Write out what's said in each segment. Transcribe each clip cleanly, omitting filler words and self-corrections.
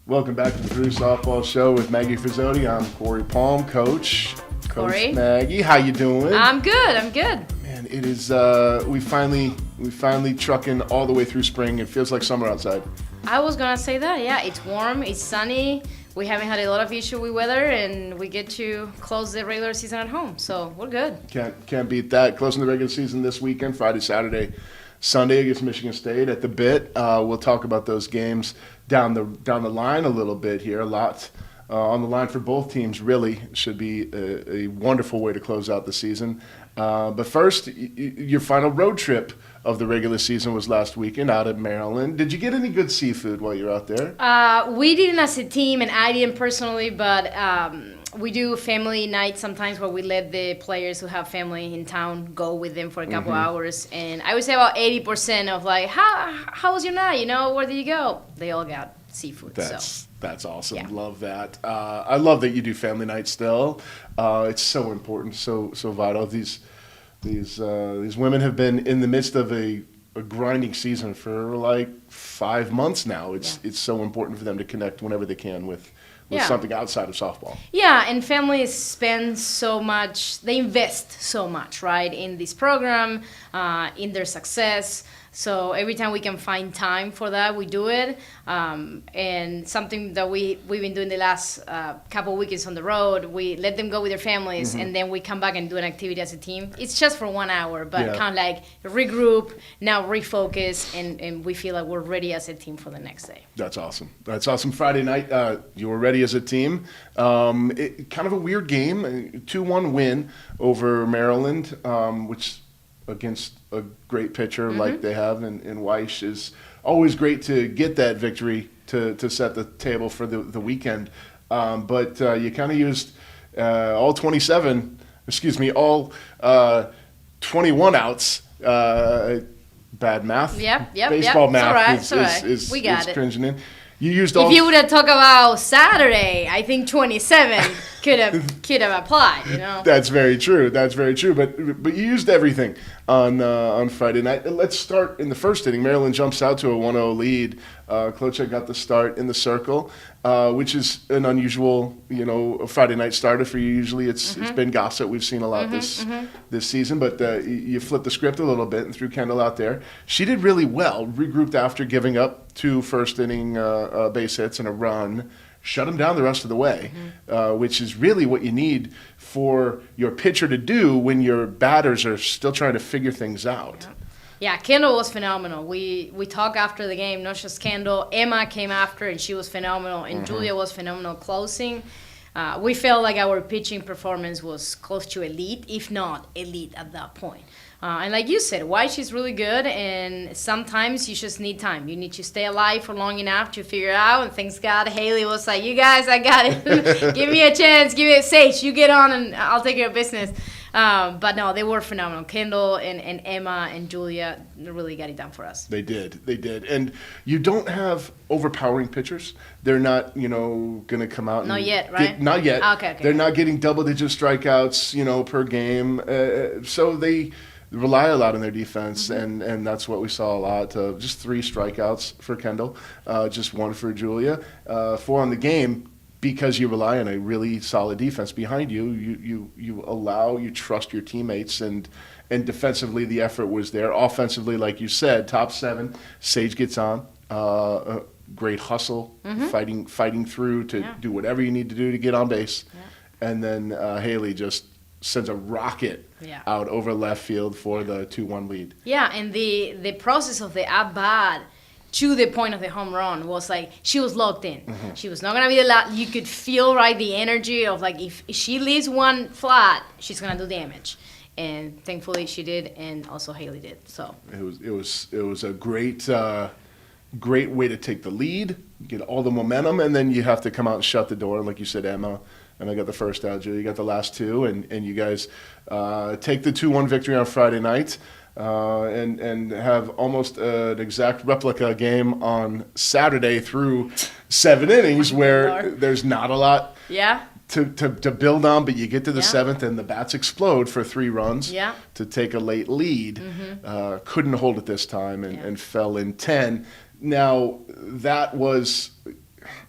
Welcome back to the Purdue Softball Show with Maggie Frezzotti. I'm Cory Palm, Coach Cory. Maggie. How you doing? I'm good. Man, it is. We finally trucking all the way through spring. It feels like summer outside. I was gonna say that. Yeah, it's warm, it's sunny. We haven't had a lot of issue with weather, and we get to close the regular season at home, so we're good. Can't beat that. Closing the regular season this weekend, Friday, Saturday, Sunday against Michigan State at the Bit. We'll talk about those games down the line a little bit here. A lot on the line for both teams. Really should be a wonderful way to close out the season. But first, your final road trip of the regular season was last weekend out at Maryland. Did you get any good seafood while you're out there? We didn't as a team, and I didn't personally, but we do family nights sometimes where we let the players who have family in town go with them for a couple hours. And I would say about 80% of like, how was your night? Where did you go? They all got seafood. That's awesome. Yeah. Love that. I love that you do family night still. It's so important, so vital. These women have been in the midst of a grinding season for like 5 months now. It's so important for them to connect whenever they can with something outside of softball. Yeah, and families spend so much, they invest so much, right, in this program, in their success. So every time we can find time for that, we do it. And something that we've been doing the last couple of weekends on the road, we let them go with their families, and then we come back and do an activity as a team. It's just for 1 hour, but kind of like regroup, now refocus, and we feel like we're ready as a team for the next day. That's awesome. Friday night, you were ready as a team. Kind of a weird game, a 2-1 win over Maryland, which against a great pitcher like they have in Weish is always great to get that victory to set the table for the weekend. But you kind of used all 21 outs. Bad math. Yep. Baseball math it's all right. is we got it. cringing in. You used all. If you would have talked about Saturday, I think 27 could have applied. That's very true. But you used everything on Friday night. Let's start in the first inning. Maryland jumps out to a 1-0 lead. Klochek got the start in the circle, which is an unusual, Friday night starter for you. Usually it's been Gossett. We've seen a lot this season, but you flipped the script a little bit and threw Kendall out there. She did really well. Regrouped after giving up 2 first inning base hits and a run. Shut them down the rest of the way, which is really what you need for your pitcher to do when your batters are still trying to figure things out. Yeah, Kendall was phenomenal. We talked after the game, not just Kendall. Emma came after, and she was phenomenal, and Julia was phenomenal closing. We felt like our pitching performance was close to elite, if not elite at that point. And like you said, White is really good, and sometimes you just need time. You need to stay alive for long enough to figure it out. And thanks God, Haley was like, "You guys, I got it. Give me a chance. Give me a Sage. You get on, and I'll take care of business." But no, they were phenomenal. Kendall and Emma and Julia really got it done for us. They did. And you don't have overpowering pitchers. They're not, going to come out. Not yet, right? Not yet. Okay. They're not getting double-digit strikeouts, per game. So they rely a lot on their defense, and that's what we saw a lot. Just 3 strikeouts for Kendall, just 1 for Julia, 4 on the game. Because you rely on a really solid defense behind you, you trust your teammates, and defensively the effort was there. Offensively, like you said, top 7, Sage gets on, great hustle, fighting through to do whatever you need to do to get on base, and then Haley just sends a rocket out over left field for the 2-1 lead. Yeah, and the process of the at-bat to the point of the home run was like she was locked in. She was not going to be the last. You could feel the energy of like if she leaves one flat, she's going to do damage. And thankfully she did, and also Haley did. So it was a great way to take the lead, get all the momentum, and then you have to come out and shut the door. Like you said, Emma, and I got the first out. Julie, you got the last 2, and you guys take the 2-1 victory on Friday night. And have almost an exact replica game on Saturday through 7 innings where there's not a lot to build on, but you get to the 7th and the bats explode for 3 runs to take a late lead. Couldn't hold it this time and fell in 10. Now, that was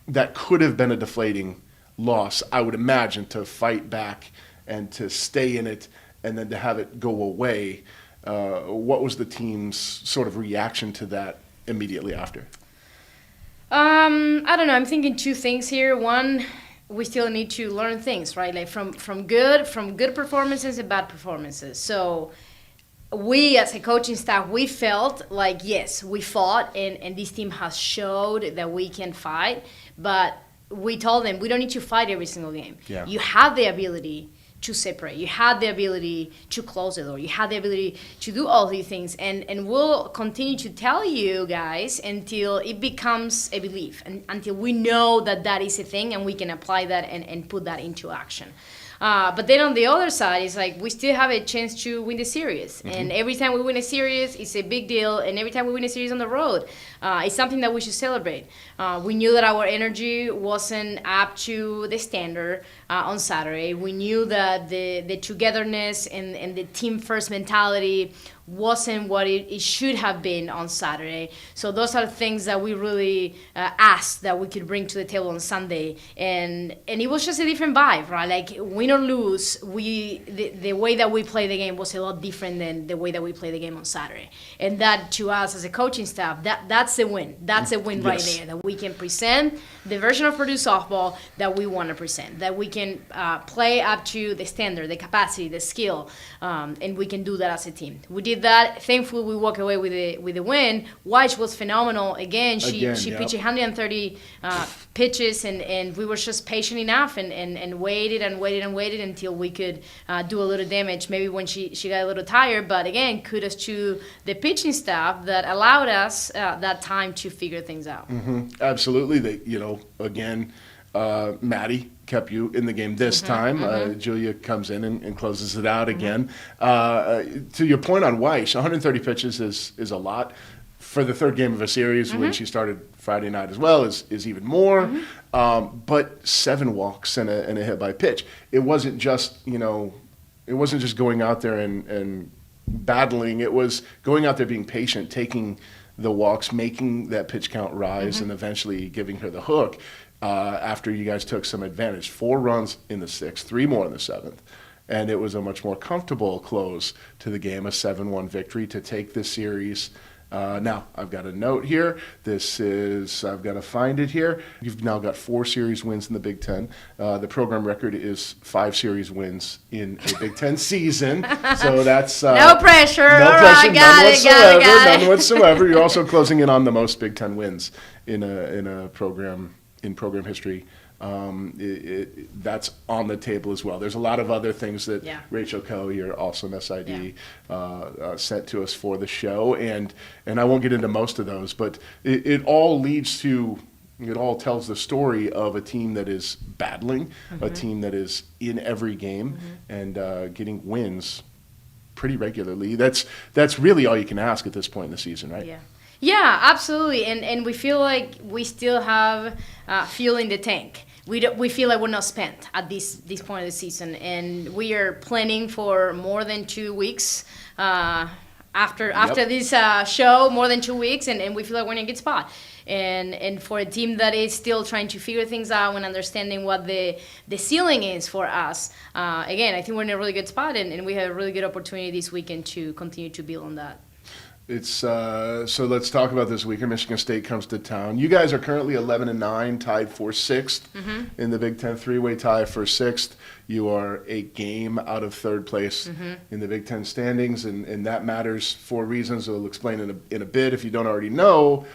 that could have been a deflating loss, I would imagine, to fight back and to stay in it and then to have it go away. What was the team's sort of reaction to that immediately after? I don't know. I'm thinking two things here. One, we still need to learn things, right? Like from good performances and bad performances. So we as a coaching staff, we felt like, yes, we fought and this team has showed that we can fight, but we told them we don't need to fight every single game. Yeah. You have the ability to separate. You had the ability to close the door. You had the ability to do all these things. And we'll continue to tell you guys until it becomes a belief and until we know that that is a thing and we can apply that and put that into action. But then on the other side, it's like we still have a chance to win the series. Mm-hmm. And every time we win a series, it's a big deal. And every time we win a series on the road, it's something that we should celebrate. We knew that our energy wasn't up to the standard on Saturday. We knew that the togetherness and the team-first mentality wasn't what it should have been on Saturday. So those are things that we really asked that we could bring to the table on Sunday. And it was just a different vibe, right? Like, win or lose, the way that we play the game was a lot different than the way that we play the game on Saturday. And that, to us as a coaching staff, that's a win. That's a win right there, that we can present the version of Purdue softball that we want to present, that we can play up to the standard, the capacity, the skill, and we can do that as a team. We did that. Thankfully, we walk away with the win. White was phenomenal. Again, she pitched 130 pitches, and we were just patient enough and waited until we could do a little damage, maybe when she got a little tired. But again, kudos to the pitching staff that allowed us that time to figure things out. Mm-hmm. Absolutely. Again, Maddie kept you in the game this time. Mm-hmm. Julia comes in and closes it out again. To your point on Weiss, 130 pitches is a lot. For the third game of a series, when she started Friday night as well, is even more. But 7 walks and a hit by pitch. It wasn't just going out there and battling. It was going out there being patient, taking the walks, making that pitch count rise, and eventually giving her the hook. After you guys took some advantage. 4 runs in the 6th, 3 more in the 7th. And it was a much more comfortable close to the game, a 7-1 victory to take this series. Now, I've got a note here. I've got to find it here. You've now got 4 series wins in the Big Ten. The program record is 5 series wins in a Big Ten season. So that's... no pressure. No All pressure, right, got it. None whatsoever. You're also closing in on the most Big Ten wins in program history. That's on the table as well. There's a lot of other things that Rachel Coe, your awesome SID, sent to us for the show, and I won't get into most of those, but it all tells the story of a team that is battling, a team that is in every game, and getting wins pretty regularly. That's really all you can ask at this point in the season, right? Yeah. Yeah, absolutely, and we feel like we still have fuel in the tank. We feel like we're not spent at this point of the season, and we are planning for more than 2 weeks after this show, more than 2 weeks, and we feel like we're in a good spot. And for a team that is still trying to figure things out and understanding what the ceiling is for us, again, I think we're in a really good spot, and we have a really good opportunity this weekend to continue to build on that. It's so let's talk about this weekend. Michigan State comes to town. You guys are currently 11-9, tied for 6th in the Big Ten 3-way tie for 6th. You are a game out of 3rd place in the Big Ten standings, and that matters for reasons we'll explain in a bit. If you don't already know,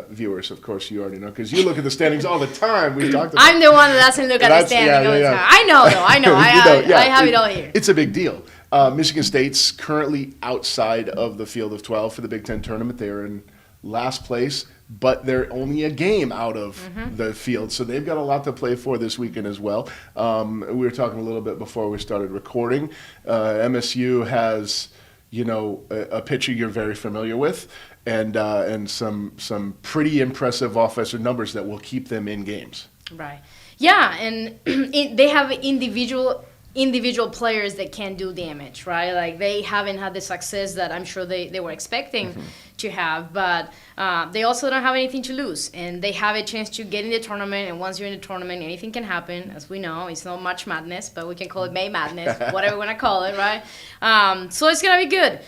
viewers, of course, you already know because you look at the standings all the time. We've talked about. I'm the one that doesn't look at the standings all the time. I know, though. I know. I have it all here. It's a big deal. Michigan State's currently outside of the field of 12 for the Big Ten tournament. They are in last place, but they're only a game out of the field, so they've got a lot to play for this weekend as well. We were talking a little bit before we started recording. MSU has, a pitcher you're very familiar with, and some pretty impressive offensive numbers that will keep them in games. Right. Yeah, and they have individual players that can do damage, right? Like, they haven't had the success that I'm sure they were expecting to have, but they also don't have anything to lose, and they have a chance to get in the tournament. And once you're in the tournament, anything can happen. As we know, it's not March Madness, but we can call it May Madness, whatever we want to call it, right? So it's gonna be good.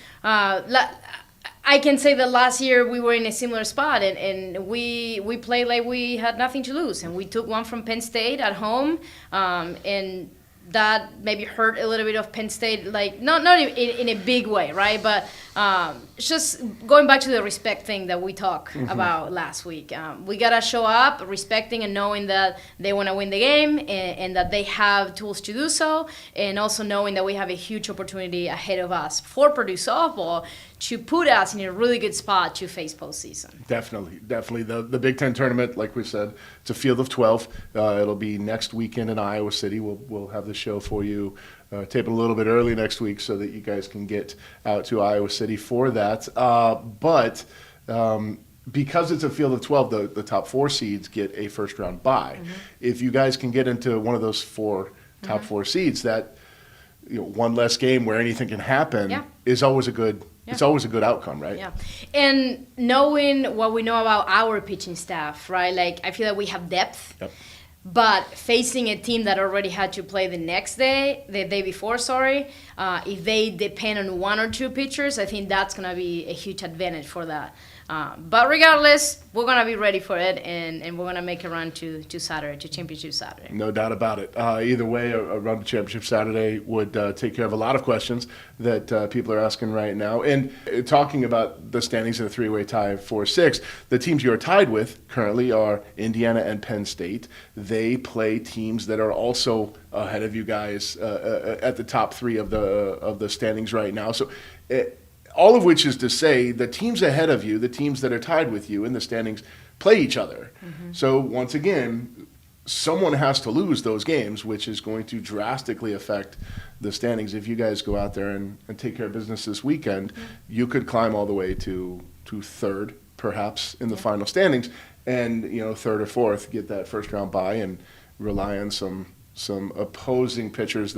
I can say that last year we were in a similar spot, and we played like we had nothing to lose, and we took one from Penn State at home, and that maybe hurt a little bit of Penn State, like not in a big way, right? But it's just going back to the respect thing that we talked about last week. We gotta show up respecting and knowing that they want to win the game, and that they have tools to do so, and also knowing that we have a huge opportunity ahead of us for Purdue softball to put us in a really good spot to face postseason. Definitely. The Big Ten tournament, like we said, it's a field of 12. It'll be next weekend in Iowa City. We'll have the show for you, tape it a little bit early next week so that you guys can get out to Iowa City for that. But because it's a field of 12, the top 4 seeds get a first-round bye. If you guys can get into one of those top 4 seeds, that one less game where anything can happen is always a good. Yeah. It's always a good outcome, right? Yeah. And knowing what we know about our pitching staff, right? Like, I feel like we have depth. Yep. But facing a team that already had to play the day before, if they depend on 1 or 2 pitchers, I think that's going to be a huge advantage for that. But regardless, we're going to be ready for it, and we're going to make a run to Saturday, to Championship Saturday. No doubt about it. Either way, a run to Championship Saturday would take care of a lot of questions that people are asking right now. And talking about the standings in a 3-way tie 4-6, the teams you're tied with currently are Indiana and Penn State. They play teams that are also ahead of you guys at the top 3 of the standings right now. So all of which is to say the teams ahead of you, the teams that are tied with you in the standings, play each other. So once again, someone has to lose those games, which is going to drastically affect the standings. If you guys go out there and take care of business this weekend, you could climb all the way to 3rd, perhaps, in the final standings, and 3rd or 4th, get that first-round bye and rely on some opposing pitchers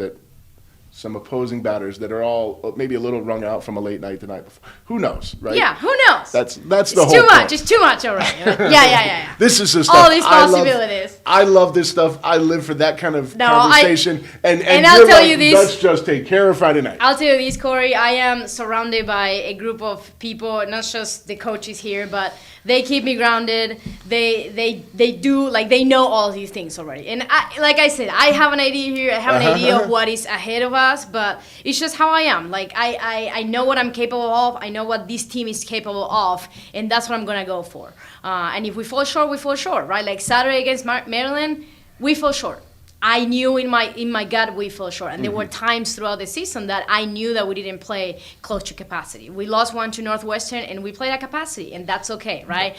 some opposing batters that are all maybe a little wrung out from a late night the night before. Who knows, right? Yeah, who knows? That's the whole point. It's too much already. Yeah. This is the stuff. All these possibilities. I love this stuff. I live for that kind of conversation. And I'll tell you this. Let's just take care of Friday night. I'll tell you this, Cory. I am surrounded by a group of people, not just the coaches here, but they keep me grounded. They do, like, they know all these things already. And like I said, I have an idea here. I have an idea of what is ahead of us, but it's just how I am. Like, I know what I'm capable of. I know what this team is capable of, and that's what I'm going to go for. And if we fall short, we fall short, right? Like Saturday against Maryland, we fall short. I knew in my gut we fell short, and there were times throughout the season that I knew that we didn't play close to capacity. We lost one to Northwestern, and we played at capacity, and that's okay, right?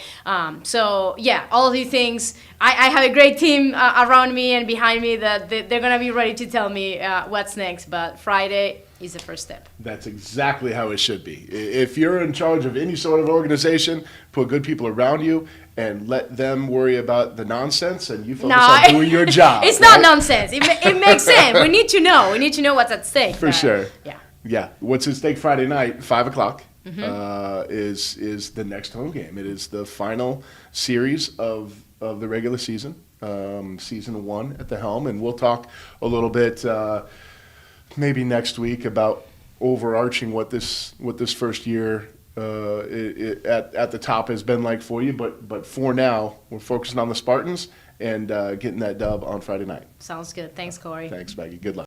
So yeah, all of these things. I have a great team around me and behind me that they're gonna be ready to tell me what's next. But Friday is the first step. That's exactly how it should be. If you're in charge of any sort of organization, put good people around you and let them worry about the nonsense, and you focus on doing your job. It's not nonsense. It makes sense. We need to know. We need to know what's at stake. For sure. Yeah. Yeah. What's at stake Friday night, 5 o'clock, is the next home game. It is the final series of the regular season, season 1 at the helm, and we'll talk a little bit maybe next week about overarching what this first year at the top has been like for you, but for now we're focusing on the Spartans and getting that dub on Friday night. Sounds good. Thanks, Cory. Thanks, Maggie. Good luck.